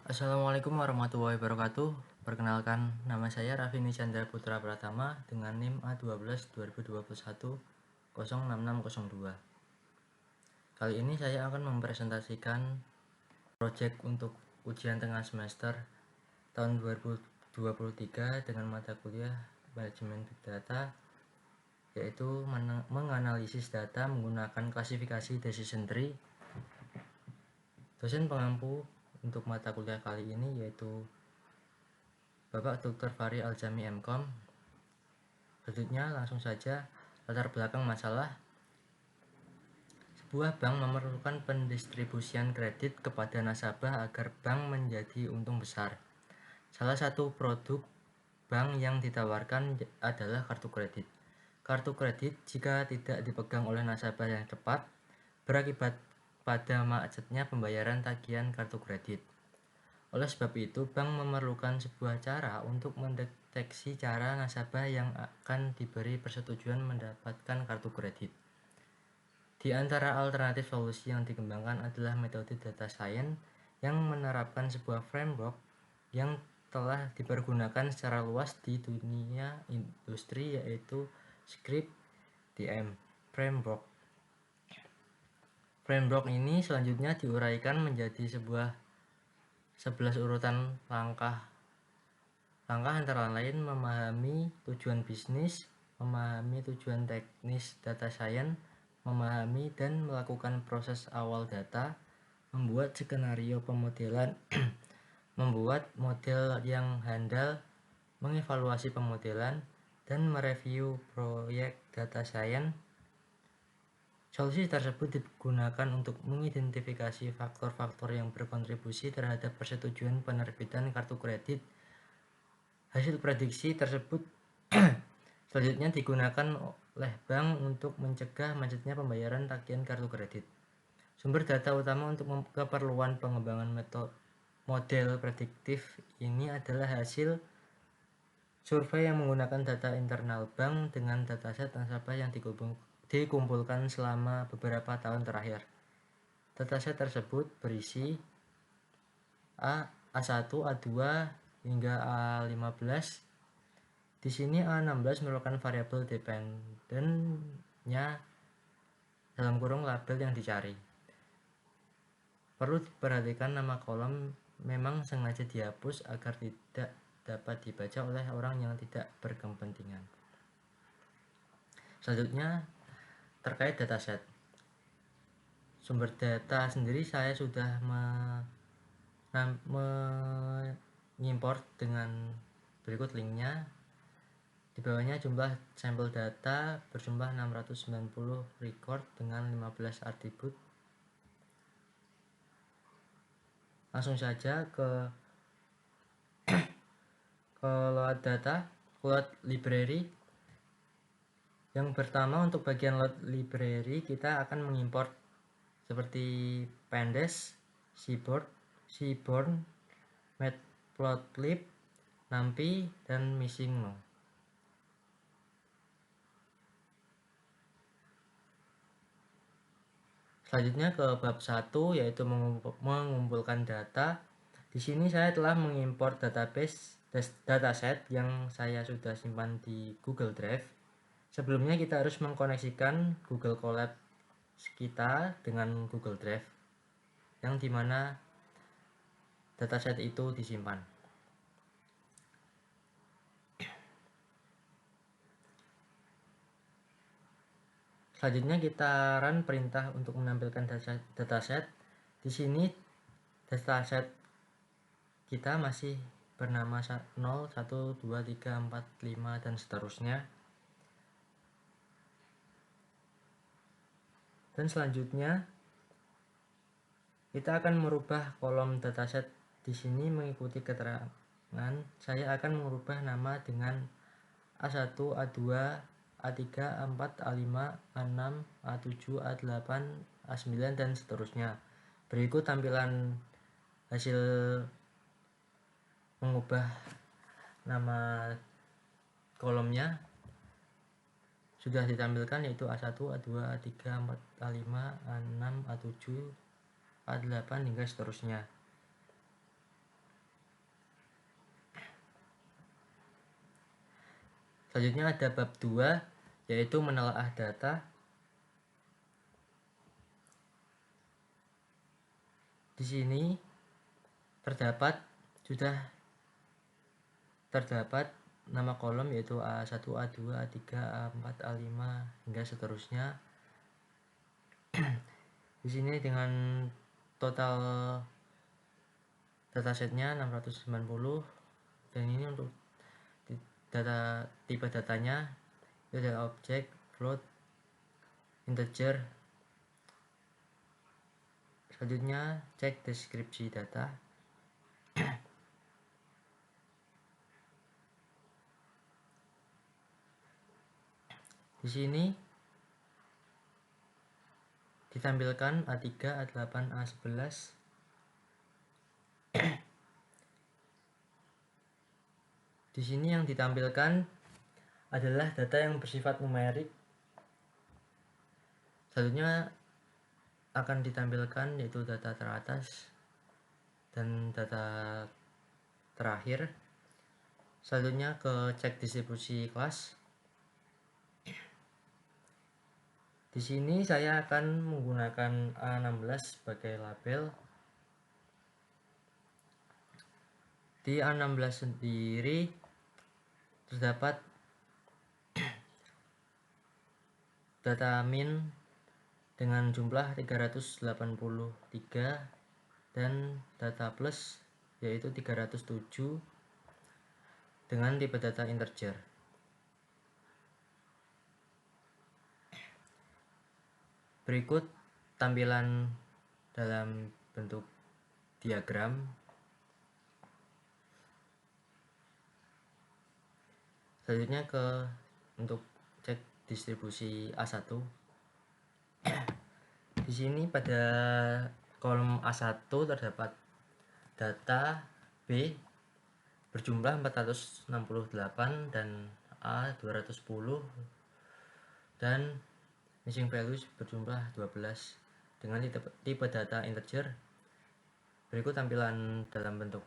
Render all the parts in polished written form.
Assalamualaikum warahmatullahi wabarakatuh. Perkenalkan, nama saya Raffi Chandra Putra Pratama dengan NIM A12 2021 06602. Kali ini saya akan mempresentasikan proyek untuk ujian tengah semester tahun 2023 dengan mata kuliah Manajemen Big Data, yaitu menganalisis data menggunakan klasifikasi decision tree. Dosen pengampu untuk mata kuliah kali ini yaitu Bapak Dr. Fahri Aljami MKom. Selanjutnya langsung saja latar belakang masalah. Sebuah bank memerlukan pendistribusian kredit kepada nasabah agar bank menjadi untung besar. Salah satu produk bank yang ditawarkan adalah kartu kredit. Kartu kredit jika tidak dipegang oleh nasabah yang cepat berakibat pada macetnya pembayaran tagihan kartu kredit. Oleh sebab itu, bank memerlukan sebuah cara untuk mendeteksi cara nasabah yang akan diberi persetujuan mendapatkan kartu kredit. Di antara alternatif solusi yang dikembangkan adalah metode data science yang menerapkan sebuah framework yang telah dipergunakan secara luas di dunia industri, yaitu Script DM Framework. Framework ini selanjutnya diuraikan menjadi 11 urutan langkah antara lain memahami tujuan bisnis, memahami tujuan teknis data science, memahami dan melakukan proses awal data, membuat skenario pemodelan, membuat model yang handal, mengevaluasi pemodelan, dan mereview proyek data science. Solusi tersebut digunakan untuk mengidentifikasi faktor-faktor yang berkontribusi terhadap persetujuan penerbitan kartu kredit. Hasil prediksi tersebut selanjutnya digunakan oleh bank untuk mencegah macetnya pembayaran tagihan kartu kredit. Sumber data utama untuk keperluan pengembangan model prediktif ini adalah hasil survei yang menggunakan data internal bank dengan dataset nasabah yang dikumpulkan selama beberapa tahun terakhir. Dataset tersebut berisi A1, A2 hingga A15. Di sini A16 merupakan variabel dependennya dalam kurung label yang dicari. Perlu diperhatikan nama kolom memang sengaja dihapus agar tidak dapat dibaca oleh orang yang tidak berkepentingan. Selanjutnya terkait dataset. Sumber data sendiri saya sudah mengimport dengan berikut linknya. Di bawahnya jumlah sampel data berjumlah 690 record dengan 15 atribut. Langsung saja ke load data, load library. Yang pertama, untuk bagian load library kita akan mengimport seperti pandas, seaborn, matplotlib, numpy, dan missingno. Selanjutnya ke bab 1, yaitu mengumpulkan data. Di sini saya telah mengimport dataset yang saya sudah simpan di Google Drive. Sebelumnya kita harus mengkoneksikan Google Colab kita dengan Google Drive, yang dimana dataset itu disimpan. Selanjutnya kita run perintah untuk menampilkan dataset. Di sini dataset kita masih bernama 0, 1, 2, 3, 4, 5 dan seterusnya. Dan selanjutnya kita akan merubah kolom dataset di sini mengikuti keterangan. Saya akan merubah nama dengan A1, A2, A3, A4, A5, A6, A7, A8, A9 dan seterusnya. Berikut tampilan hasil mengubah nama kolomnya sudah ditampilkan, yaitu A1, A2, A3, A4, A5, A6, A7, A8 hingga seterusnya. Selanjutnya ada bab 2, yaitu menelaah data. Di sini terdapat nama kolom yaitu A1, A2, A3, A4, A5 hingga seterusnya. Di sini dengan total datasetnya 690, dan ini untuk data tipe datanya itu adalah objek, float, integer. Selanjutnya cek deskripsi data. Di sini ditampilkan A3, A8, A11. Di sini yang ditampilkan adalah data yang bersifat numerik. Selanjutnya akan ditampilkan yaitu data teratas dan data terakhir. Selanjutnya ke cek distribusi kelas. Di sini saya akan menggunakan A16 sebagai label. Di A16 sendiri terdapat data min dengan jumlah 383 dan data plus yaitu 307 dengan tipe data integer. Berikut tampilan dalam bentuk diagram. Selanjutnya untuk cek distribusi A1. Di sini pada kolom A1 terdapat data B berjumlah 468 dan A 210 dan missing values berjumlah 12 dengan tipe data integer. Berikut tampilan dalam bentuk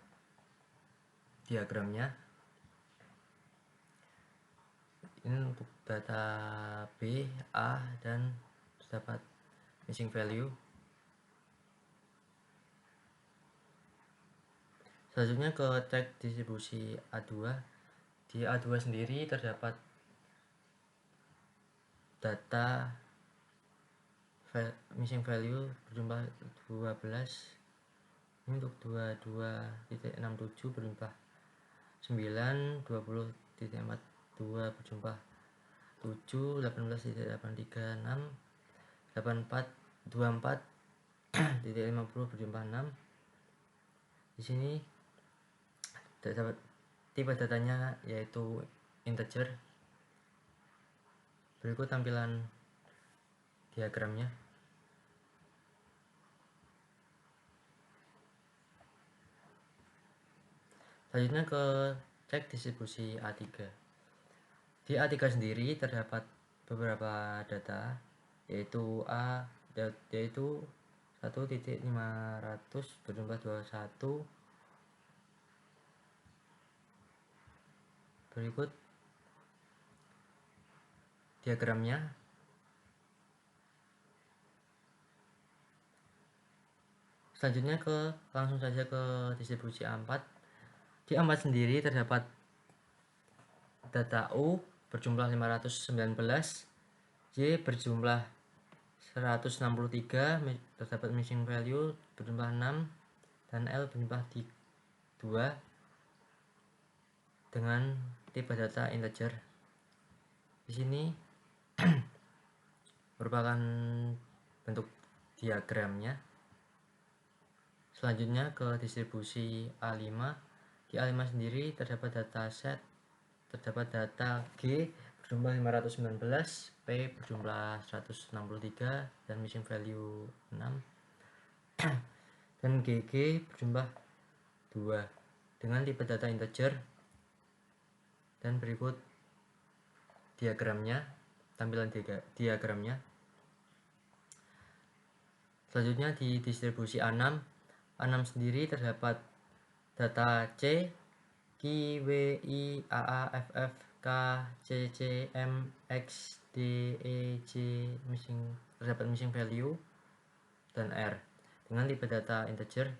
diagramnya. Ini untuk data B, A, dan terdapat missing value. Selanjutnya ke cek distribusi A2. Di A2 sendiri terdapat data missing value berjumlah 12. Ini untuk 22.67 berjumlah 9, 20.42 berjumlah 7, 18.836, 84, 24.50 berjumlah 6. Di sini terdapat tipe datanya yaitu integer. Berikut tampilan diagramnya. Selanjutnya ke cek distribusi A3. Di A3 sendiri terdapat beberapa data yaitu 1.500 berjumlah 21. Berikut diagramnya. Selanjutnya langsung saja ke distribusi A4. Di A4 sendiri terdapat data U berjumlah 519, Y berjumlah 163, terdapat missing value berjumlah 6, dan L berjumlah 2 dengan tipe data integer. Di sini merupakan bentuk diagramnya. Selanjutnya ke distribusi A5. Di A5 sendiri terdapat data G berjumlah 519, P berjumlah 163 dan missing value 6, dan GG berjumlah 2 dengan tipe data integer. Dan berikut diagramnya, tampilan diagramnya. Selanjutnya di distribusi A6 sendiri terdapat data C, Q, W, I, AA, FF K, C, C, M, X, D, E, J terdapat missing value, dan R dengan tipe data integer.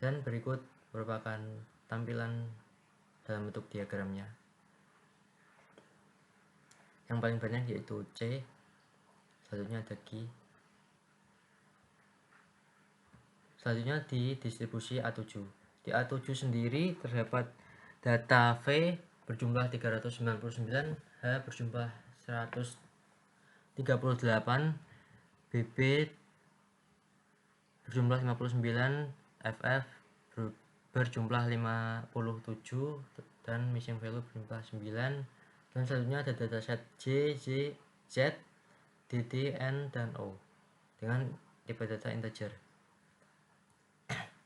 Dan berikut merupakan tampilan dalam bentuk diagramnya. Yang paling banyak yaitu C, selanjutnya ada G, selanjutnya di distribusi A7. Di A7 sendiri terdapat data V berjumlah 399, H berjumlah 138, BB berjumlah 59, FF berjumlah 57, dan missing value berjumlah 9. Dan selanjutnya ada dataset J, Z, DD, N, dan O dengan tipe data integer.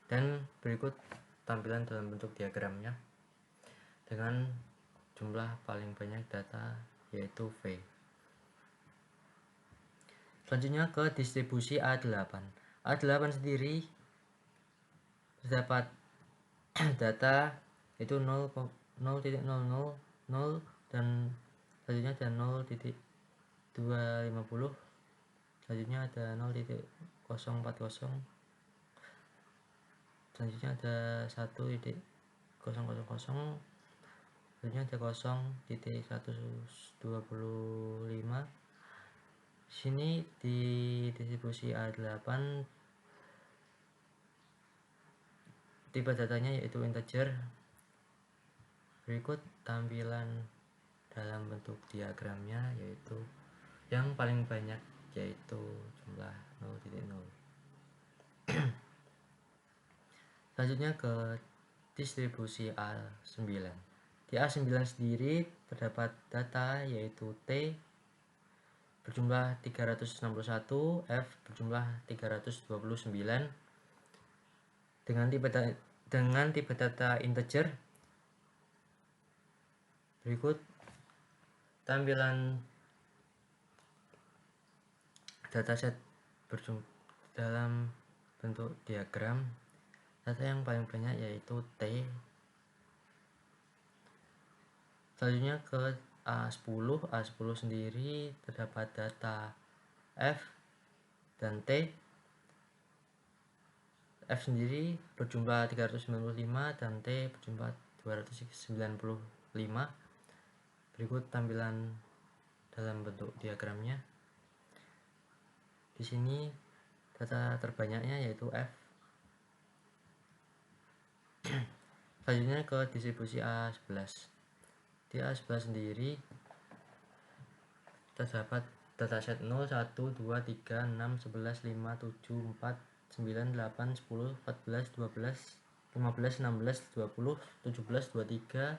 Dan berikut tampilan dalam bentuk diagramnya dengan jumlah paling banyak data yaitu V. Selanjutnya ke distribusi A8. A8 sendiri terdapat data yaitu 0,000, dan selanjutnya ada 0.250, selanjutnya ada 0.040, selanjutnya ada 1.000, selanjutnya ada 0.125. Sini di distribusi A8 tipe datanya yaitu integer. Berikut tampilan dalam bentuk diagramnya, yaitu yang paling banyak yaitu jumlah 0.0. Selanjutnya ke distribusi A9. Di A9 sendiri terdapat data yaitu T berjumlah 361, F berjumlah 329 dengan tipe data integer. Berikut tampilan dataset dalam bentuk diagram. Data yang paling banyak yaitu T. Selanjutnya ke A10. A10 sendiri terdapat data F dan T. F sendiri berjumlah 395 dan T berjumlah 295. Berikut tampilan dalam bentuk diagramnya. Di sini data terbanyaknya yaitu F. Selanjutnya ke distribusi A11. Di A11 sendiri terdapat dataset 0, 1, 2, 3, 6, 11, 5, 7, 4, 9, 8, 10, 14, 12, 15, 16, 20, 17, 23,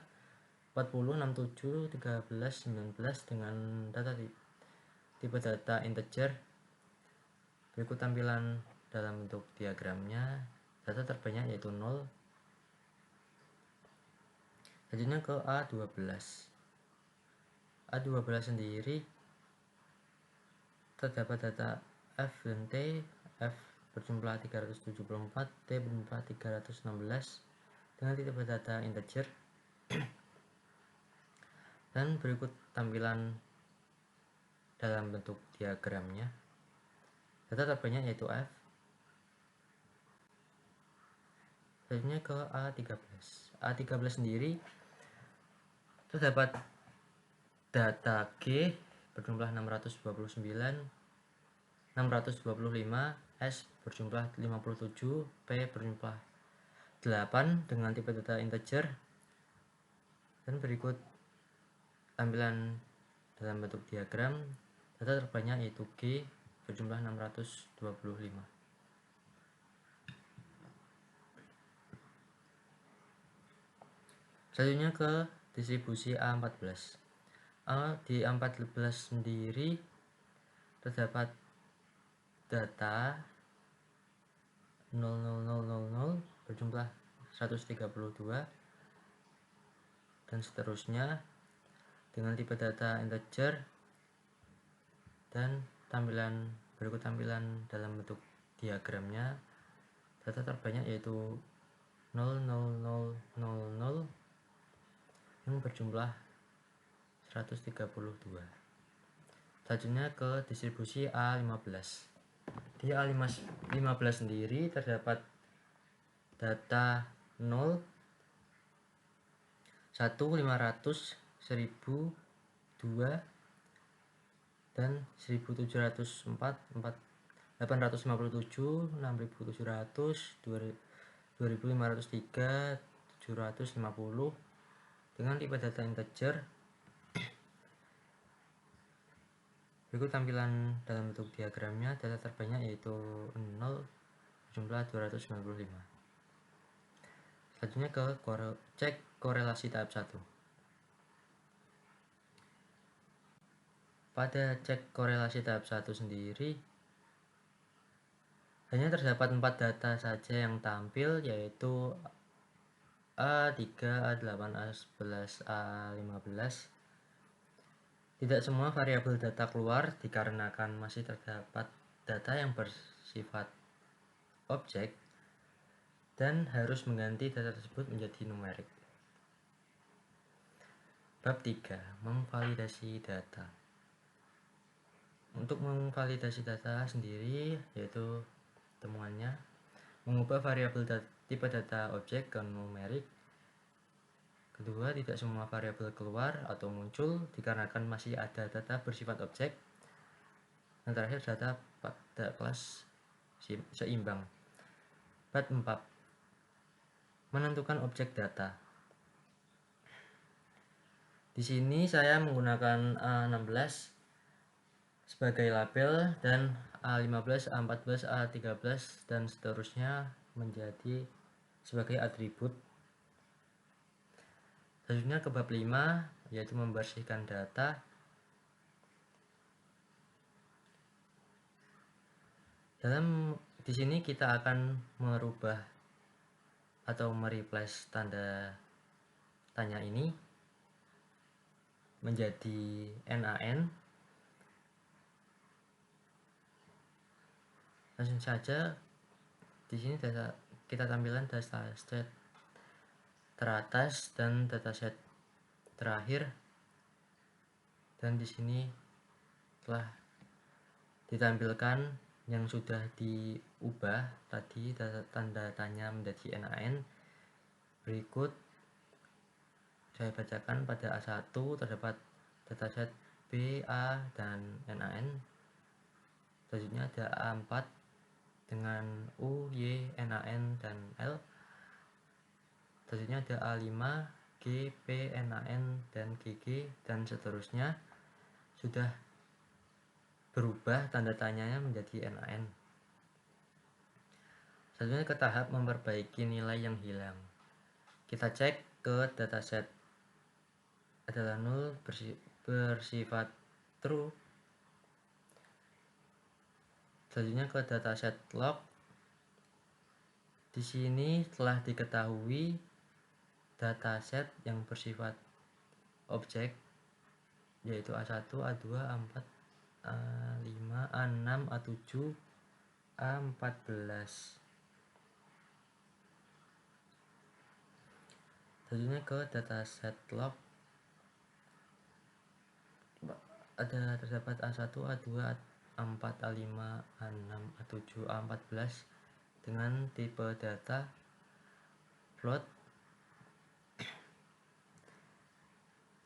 40, 67, 13, 19 dengan data tipe data integer. Berikut tampilan dalam bentuk diagramnya. Data terbanyak yaitu 0. Selanjutnya ke A12. A12 sendiri terdapat data F dan T. F berjumlah 374, T berjumlah 316 dengan tipe data integer. Dan berikut tampilan dalam bentuk diagramnya. Data terbanyak yaitu F. Selanjutnya ke A13. A13 sendiri terdapat data G berjumlah 629, 625, S berjumlah 57, P berjumlah 8 dengan tipe data integer. Dan berikut tampilan dalam bentuk diagram. Data terbanyak yaitu G berjumlah 625. Selanjutnya ke distribusi A14. Di A14 sendiri terdapat data 00000 berjumlah 132 dan seterusnya dengan tipe data integer. Dan berikut tampilan dalam bentuk diagramnya. Data terbanyak yaitu 00000, yang berjumlah 132. Selanjutnya ke distribusi A15. Di A15 sendiri terdapat data 0, 1, 500, 1000, 2, dan 1704, 857, 6700, 2503, 750 dengan tipe data integer. Berikut tampilan dalam bentuk diagramnya. Data terbanyak yaitu 0 jumlah 295. Selanjutnya ke cek korelasi tahap 1. Pada cek korelasi tahap 1 sendiri hanya terdapat 4 data saja yang tampil, yaitu A3, A8, A11, A15. Tidak semua variabel data keluar dikarenakan masih terdapat data yang bersifat objek dan harus mengganti data tersebut menjadi numerik. Bab 3. Memvalidasi data. Untuk memvalidasi data sendiri, yaitu temuannya mengubah variabel tipe data objek ke numerik. Kedua, tidak semua variabel keluar atau muncul dikarenakan masih ada data bersifat objek. Dan terakhir, data pada kelas seimbang. Bab 4. Menentukan objek data. Di sini saya menggunakan A16 sebagai label dan A15, A14, A13 dan seterusnya menjadi sebagai atribut. Selanjutnya ke bab 5, yaitu membersihkan data. Di sini kita akan merubah atau mereplace tanda tanya ini menjadi NaN. Langsung saja, di sini kita tampilkan dataset teratas dan dataset terakhir, dan di sini telah ditampilkan yang sudah diubah tadi tanda tanya menjadi NaN. Berikut saya bacakan. Pada A1 terdapat dataset B, A, dan NaN. Selanjutnya ada A4 dengan U, Y, NaN, dan L. Selanjutnya ada A5, G, P, NaN, dan GG, dan seterusnya. Sudah berubah tanda tanyanya menjadi NaN. Selanjutnya ke tahap memperbaiki nilai yang hilang. Kita cek ke dataset adalah 0 bersifat true. Selanjutnya ke dataset log. Di sini telah diketahui dataset yang bersifat objek yaitu A1, A2, A4, A5, A6, A7, A14. Selanjutnya ke dataset log. Terdapat A1, A2, A4, A5, A6, A7, A14 dengan tipe data float.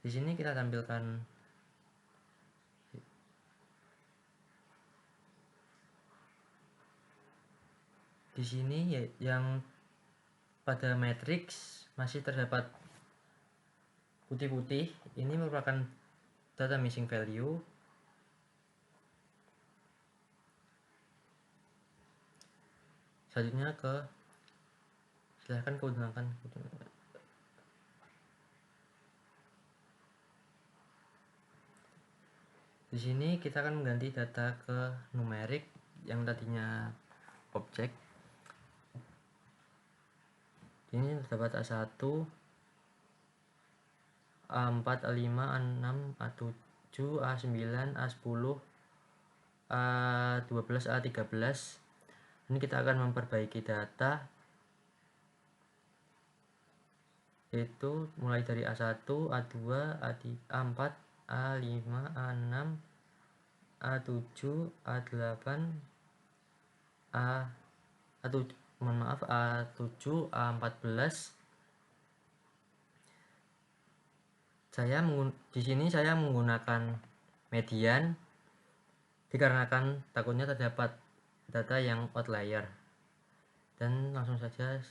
Di sini kita tampilkan di sini yang pada matriks masih terdapat putih-putih. Ini merupakan data missing value. Selanjutnya silahkan gunakan. Di sini kita akan mengganti data ke numerik yang tadinya objek. Ini terdapat A1, A4, A5, A6, A7, A9, A10, A12, A13. Ini kita akan memperbaiki data. yaitu mulai dari A1, A2, A4, A5, A6, A7, A8, A7, A14. Di sini saya menggunakan median dikarenakan takutnya terdapat data yang outlier. Dan langsung saja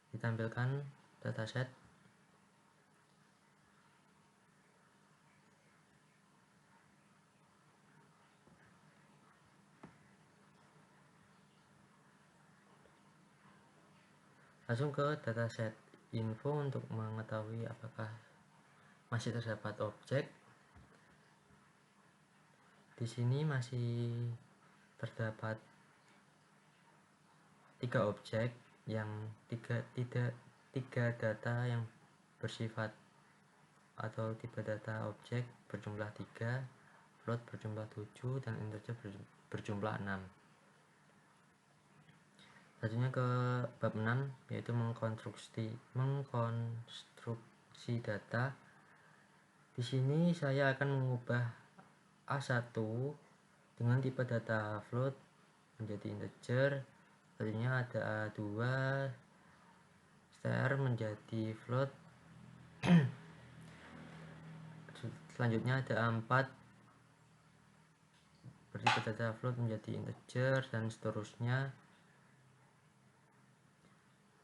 ditampilkan dataset. Langsung ke dataset info untuk mengetahui apakah masih terdapat objek. Di sini masih terdapat 3 objek yang tiga data yang bersifat atau tipe data objek berjumlah 3, float berjumlah 7, dan integer berjumlah 6. Selanjutnya ke bab 6, yaitu mengkonstruksi data. Di sini saya akan mengubah A1 dengan tipe data float menjadi integer. Selanjutnya ada A2 str menjadi float. Selanjutnya ada A4 bertipe data float menjadi integer, dan seterusnya.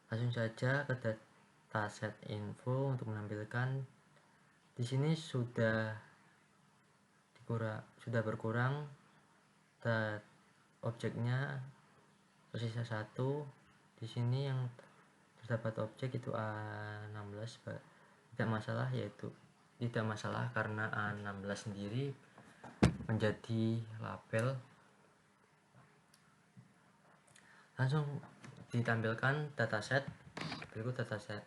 Langsung saja ke dataset info untuk menampilkan. Di sini sudah berkurang objeknya, tersisa 1. Di sini yang terdapat objek itu A16, tidak masalah, yaitu tidak masalah karena A16 sendiri menjadi label. Langsung ditampilkan dataset. Berikut dataset,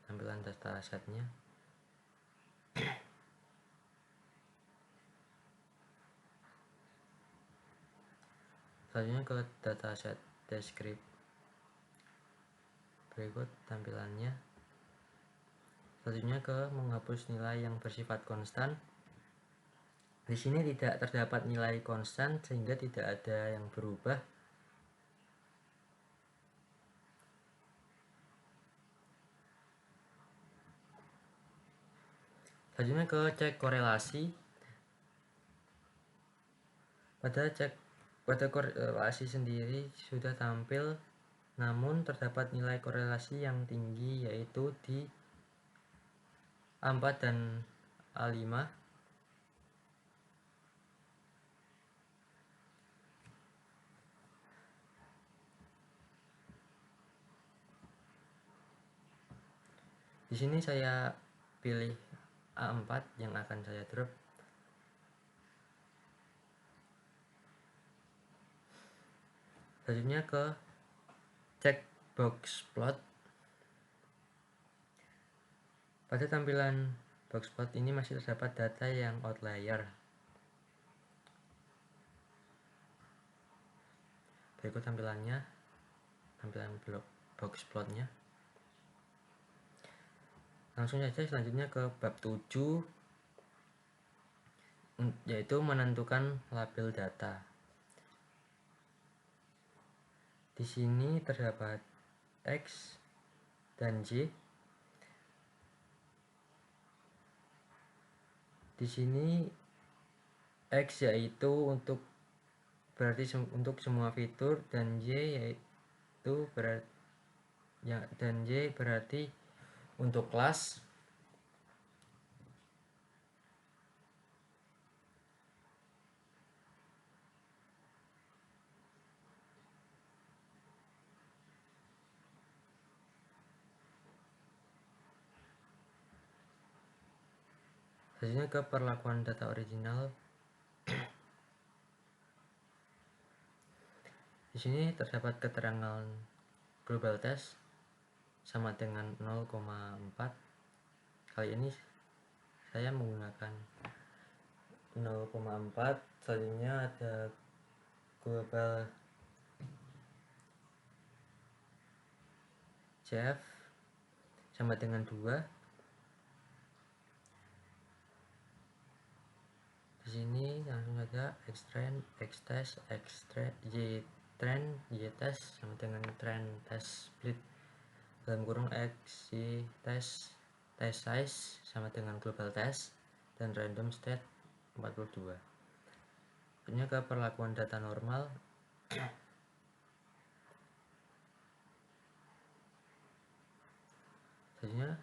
tampilan datasetnya. Selanjutnya ke dataset descript. Berikut tampilannya. Selanjutnya ke menghapus nilai yang bersifat konstan. Di sini tidak terdapat nilai konstan sehingga tidak ada yang berubah. Selanjutnya ke cek korelasi. Pada korelasi sendiri sudah tampil, namun terdapat nilai korelasi yang tinggi, yaitu di A4 dan A5. Di sini saya pilih A4 yang akan saya drop. Selanjutnya ke cek box plot. Pada tampilan box plot ini masih terdapat data yang outlier. Berikut tampilannya, tampilan box plotnya. Langsung saja selanjutnya ke bab 7, yaitu menentukan label data. Di sini terdapat X dan Y. Di sini X yaitu berarti untuk semua fitur, dan Y yaitu berarti untuk kelas. Selanjutnya ke perlakuan data original. Di sini terdapat keterangan global test sama dengan 0,4. Kali ini saya menggunakan 0,4. Selanjutnya ada global CF sama dengan 2. Di sini langsung saja xtrend, xtest, ytrend, ytest sama dengan trend test split dalam kurung x, y test, test size sama dengan global test, dan random state 42. Selanjutnya ke perlakuan data normal. Selanjutnya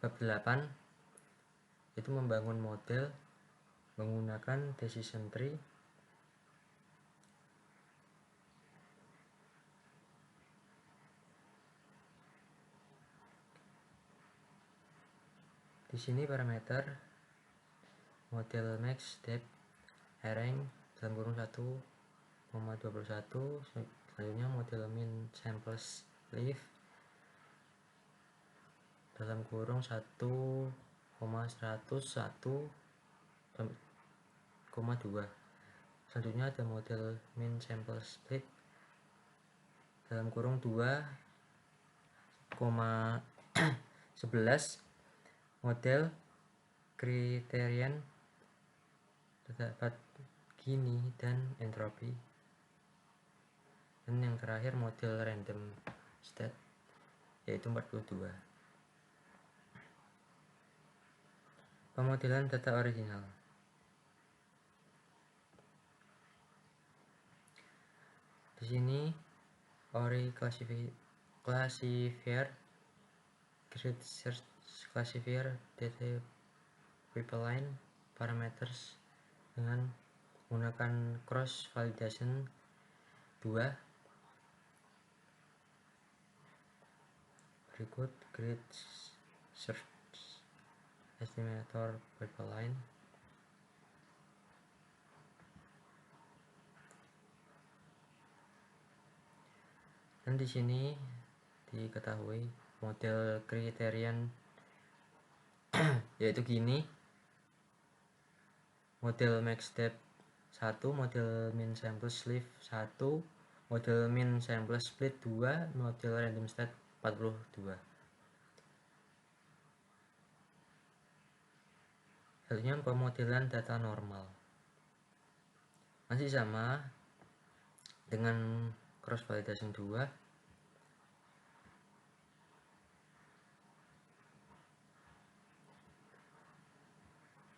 bab 8 itu membangun model menggunakan decision tree. Di sini parameter model max depth rank dalam kurung 1,21. Selanjutnya model min samples leaf dalam kurung 1,101,2. Selanjutnya ada model min sample split dalam kurung 2,11. Model kriterian terdapat Gini dan entropi. Dan yang terakhir model random state yaitu 42. Pemodelan data original. Di sini Ori classifier, grid search classifier, data pipeline parameters dengan menggunakan cross validation 2. Berikut grid search estimator pipeline. Dan di sini diketahui model kriterian yaitu gini: model max depth 1, model min sample sleeve 1, model min sample split 2, model random state 42. Selanjutnya pemodelan data normal. Masih sama dengan cross validation 2.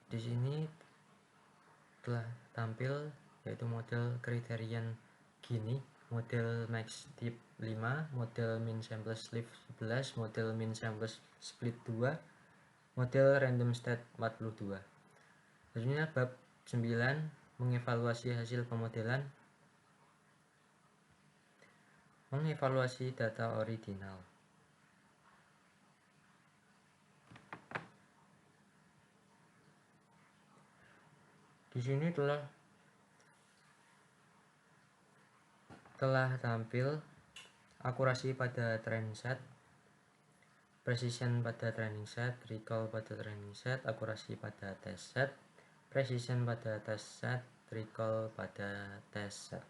Di sini telah tampil yaitu model kriterian gini: model max depth 5, model min sample sleeve 11, model min sample split 2, model random state 42. Selanjutnya bab 9 mengevaluasi hasil pemodelan. Mengevaluasi data original. Di sini telah tampil akurasi pada training set, precision pada training set, recall pada training set, akurasi pada test set, precision pada test set, recall pada test set.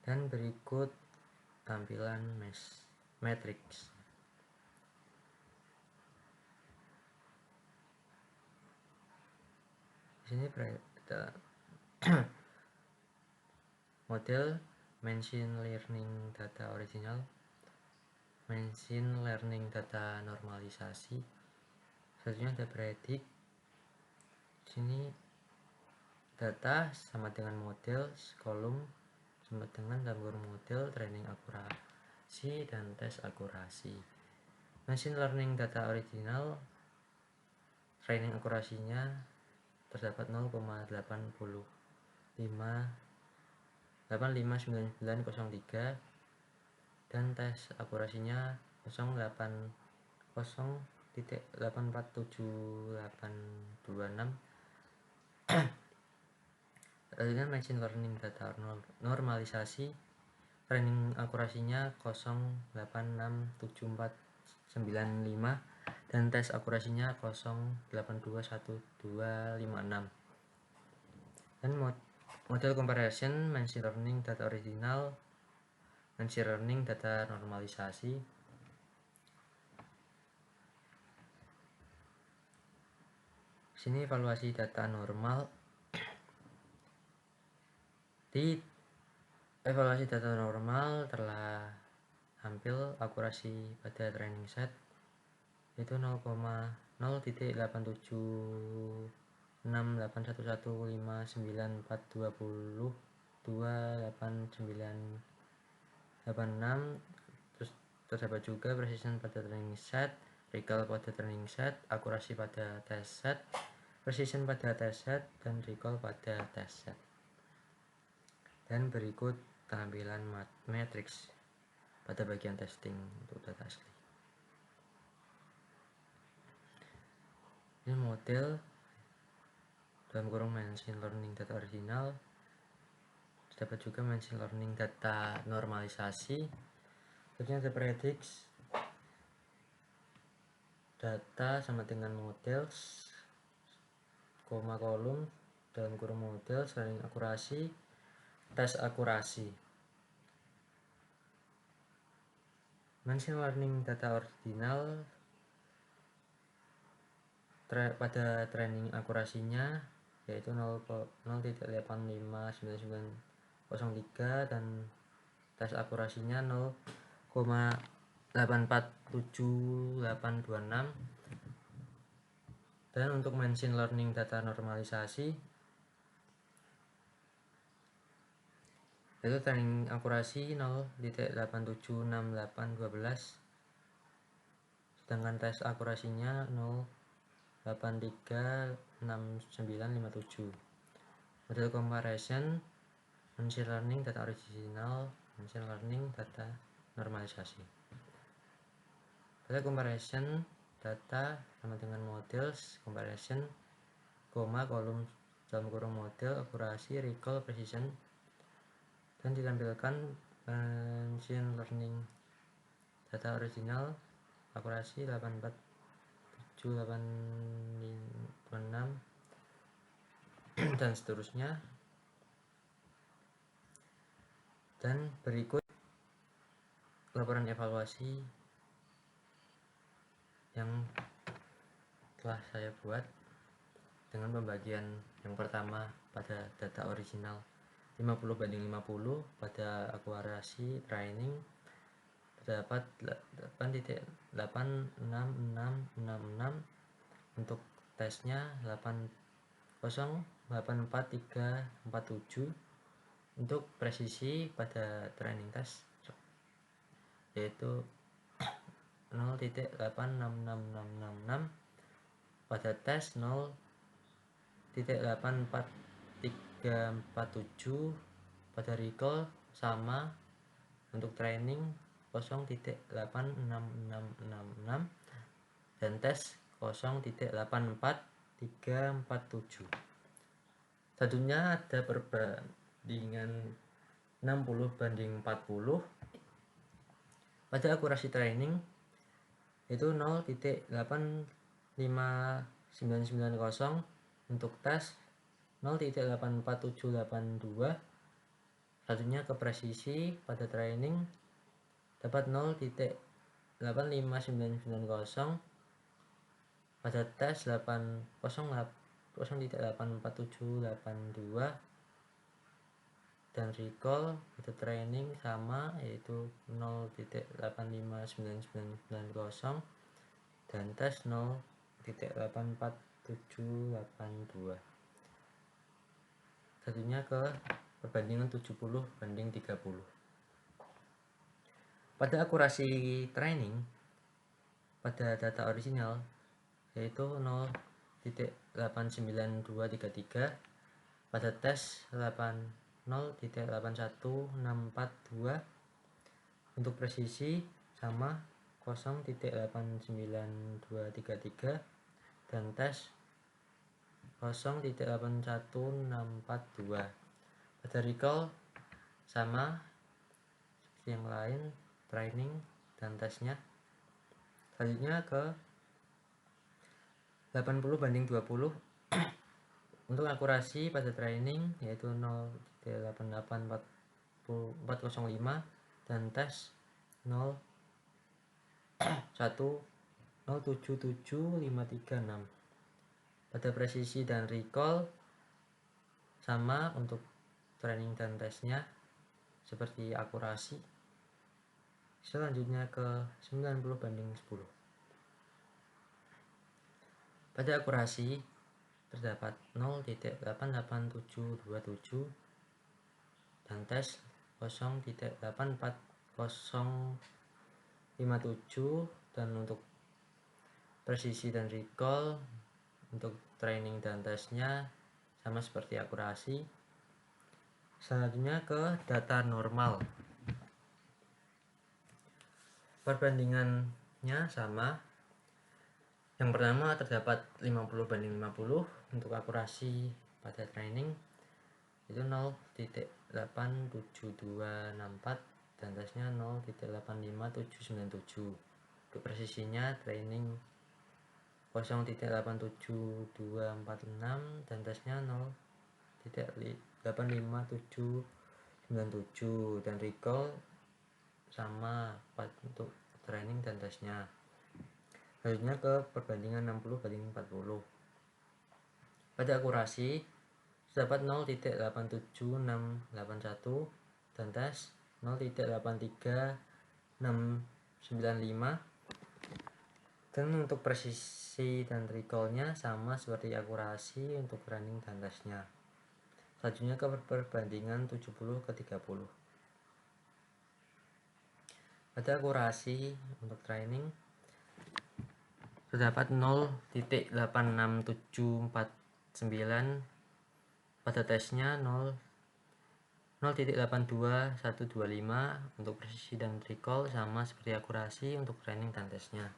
Dan berikut tampilan matrix. Di sini model machine learning data original, machine learning data normalisasi. Selanjutnya ada predict. Di sini data sama dengan model, kolom sama dengan dalam kurung model, training akurasi dan tes akurasi. Machine learning data original, training akurasinya terdapat 0,859903 dan tes akurasinya 0,80.847826. Dengan machine learning data normalisasi, training akurasinya 0,867495 dan tes akurasinya 0,821256. Dan model comparison machine learning data original, machine learning data normalisasi. Sini evaluasi data normal. Di evaluasi data normal telah tampil akurasi pada training set yaitu 0,087675942828986. Terus terdapat juga precision pada training set, recall pada training set, akurasi pada test set, precision pada test set, dan recall pada test set. Dan berikut tampilan matrix pada bagian testing untuk data asli. Ini model dalam kurung machine learning data original. Terdapat juga machine learning data normalisasi. Berikutnya ada prediksi data sama dengan model, koma kolom dalam kurung model, selain akurasi, tes akurasi. Machine learning data original pada training akurasinya yaitu 0,0.859903 dan tes akurasinya 0,847826. Dan untuk machine learning data normalisasi yaitu training akurasi 0.876812, sedangkan tes akurasinya 0.836957. Model comparison machine learning data original, machine learning data normalisasi. Pada comparison data sama dengan models, comparison, koma kolom dalam kurung model, akurasi, recall, precision, dan ditampilkan machine learning data original, akurasi 847826 dan seterusnya. Dan berikut laporan evaluasi yang telah saya buat dengan pembagian yang pertama pada data original 50/50, pada akurasi training terdapat 8.86666, untuk tesnya 8084347, untuk presisi pada training test yaitu 0.866666, pada tes 0.84347, pada recall sama, untuk training 0.86666 dan tes 0.84347. Tentunya ada perbandingan 60/40 pada akurasi training yaitu 0.85990, untuk tes 0.84782. Satunya ke presisi pada training dapat 0.85990, pada tes 0.84782, dan recall pada training sama yaitu 0.85990 dan tes 0.84782. Satunya ke perbandingan 70/30. Pada akurasi training pada data original yaitu 0.89233, pada tes 0.81642, untuk presisi sama 0.89233 dan tes 0.81642. Pada recall sama seperti yang lain, training dan tesnya. Selanjutnya ke 80/20 untuk akurasi pada training yaitu 0.88405 dan tes 0,1077536. Pada presisi dan recall sama untuk training dan tesnya seperti akurasi. Selanjutnya ke 90/10. Pada akurasi terdapat 0,88727 dan tes 0,84057, dan untuk presisi dan recall untuk training dan tesnya sama seperti akurasi. Selanjutnya ke data normal. Perbandingannya sama. Yang pertama terdapat 50/50 untuk akurasi pada training itu 0,87264 dan tesnya 0,85797. Untuk presisinya training 0,87246 dan tesnya 0,85797, dan recall sama untuk training dan tesnya. Selanjutnya ke perbandingan 60/40. Pada akurasi terdapat 0,87681 dan tes 0,83695, dan untuk presisi dan recallnya sama seperti akurasi untuk training dan tesnya. Selanjutnya ke perbandingan 70/30. Pada akurasi untuk training terdapat 0,86749, pada tesnya 0,82125. Untuk presisi dan recall sama seperti akurasi untuk training dan tesnya.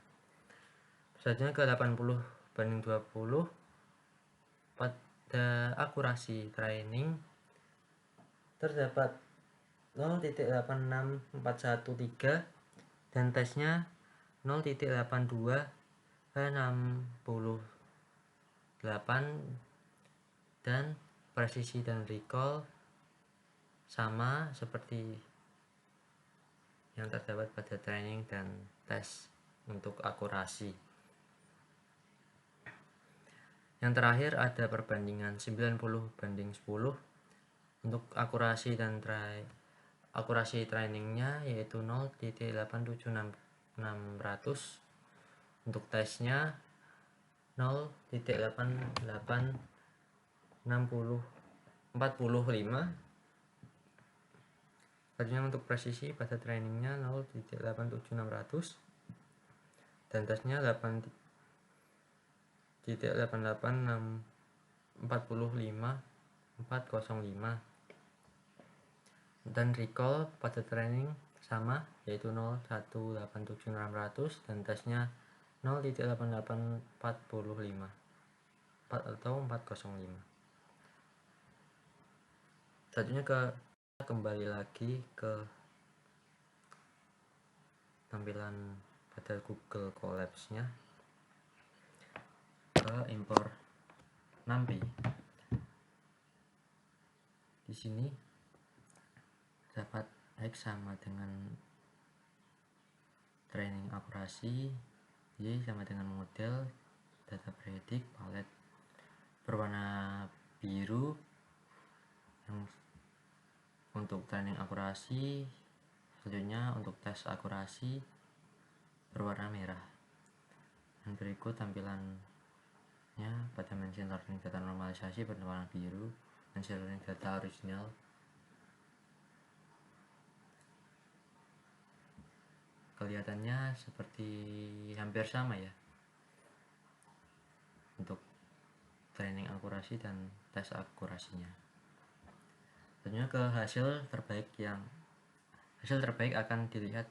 Selanjutnya ke 80/20. Pada akurasi training terdapat 0,86413 dan tesnya 0,8268, dan presisi dan recall sama seperti yang terdapat pada training dan tes untuk akurasi. Yang terakhir ada perbandingan 90/10 untuk akurasi dan akurasi trainingnya yaitu 0,87600, untuk tesnya 0,88045. Selanjutnya untuk presisi pada trainingnya 0,87600 dan tesnya 8,88645 dan recall pada training sama yaitu 0,18700 dan tesnya 0,88405 atau 405. Selanjutnya kembali lagi ke tampilan pada Google Colapse nya, ke impor NumPy. Di sini dapat X sama dengan training akurasi, Y sama dengan model, data predict, palet berwarna biru yang untuk training akurasi. Selanjutnya untuk tes akurasi berwarna merah. Dan berikut tampilannya pada machine learning data normalisasi berwarna biru, machine learning data original kelihatannya seperti hampir sama ya untuk training akurasi dan tes akurasinya. Selanjutnya ke hasil terbaik akan dilihat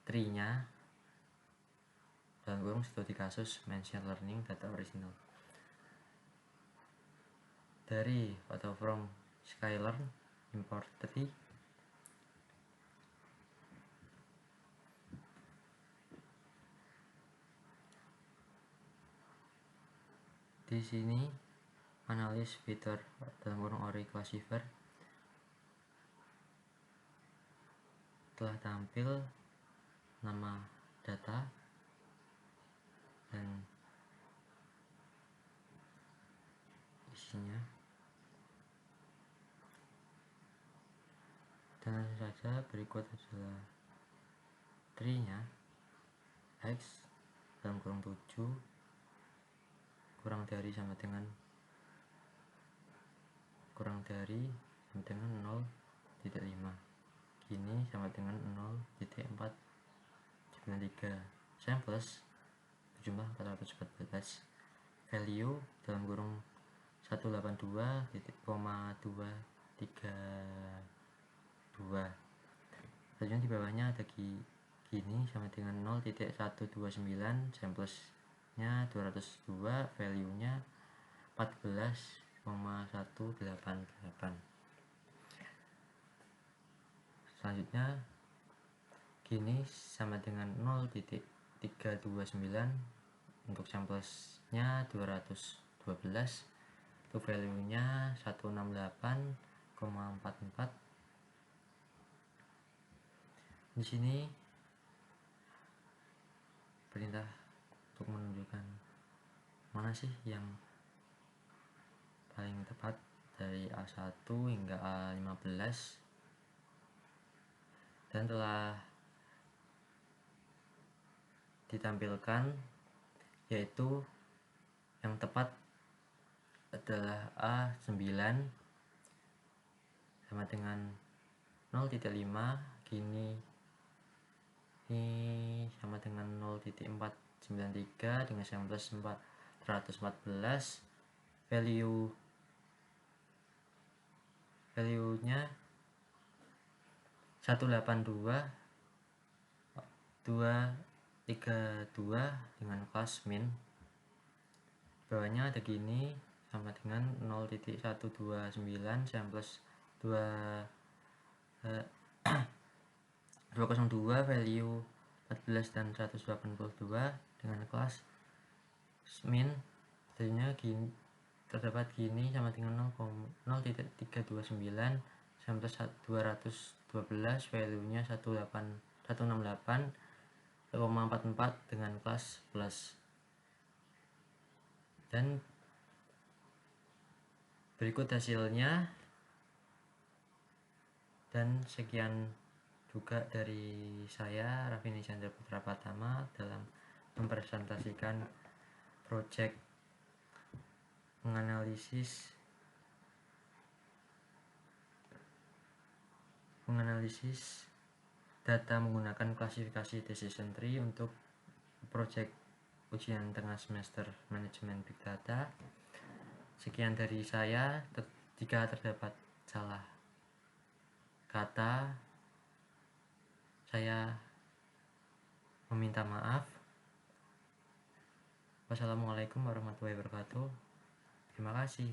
tree-nya dalam kurung studi kasus machine learning data original dari atau from Sklearn import tree. Di sini analis fitur dalam kurung Ori classifier Setelah tampil nama data dan isinya, dan langsung saja berikut adalah tree-nya. X dalam kurung 7 kurang dari sama dengan 0,5, gini sama dengan 0,493. Samples berjumlah 414. Value dalam kurung 182,232. Selanjutnya di bawahnya ada gini sama dengan 0,129. Samplesnya 202, value nya 14,188. Selanjutnya gini sama dengan 0,329. Untuk samplesnya 212, untuk value nya 168,44. Di sini perintah untuk menunjukkan mana sih yang paling tepat dari A1 hingga A15, dan telah ditampilkan, yaitu yang tepat adalah A9 sama dengan 0,5, gini ini sama dengan 0,493 dengan samples 414. value nya 182,232 dengan kelas min. Bawahnya ada gini sama dengan 0,129, samples 202, value 14 dan 182 dengan kelas min. Hasilnya gini, terdapat gini sama dengan 0,329, samples 212, value nya 168,44 dengan kelas plus. Dan berikut hasilnya. Dan sekian juga dari saya, Raffi Chandra Putra Pratama, dalam mempresentasikan project menganalisis data menggunakan klasifikasi decision tree untuk project ujian tengah semester manajemen big data. Sekian dari saya. Jika terdapat salah kata, saya meminta maaf. Wassalamualaikum warahmatullahi wabarakatuh. Terima kasih.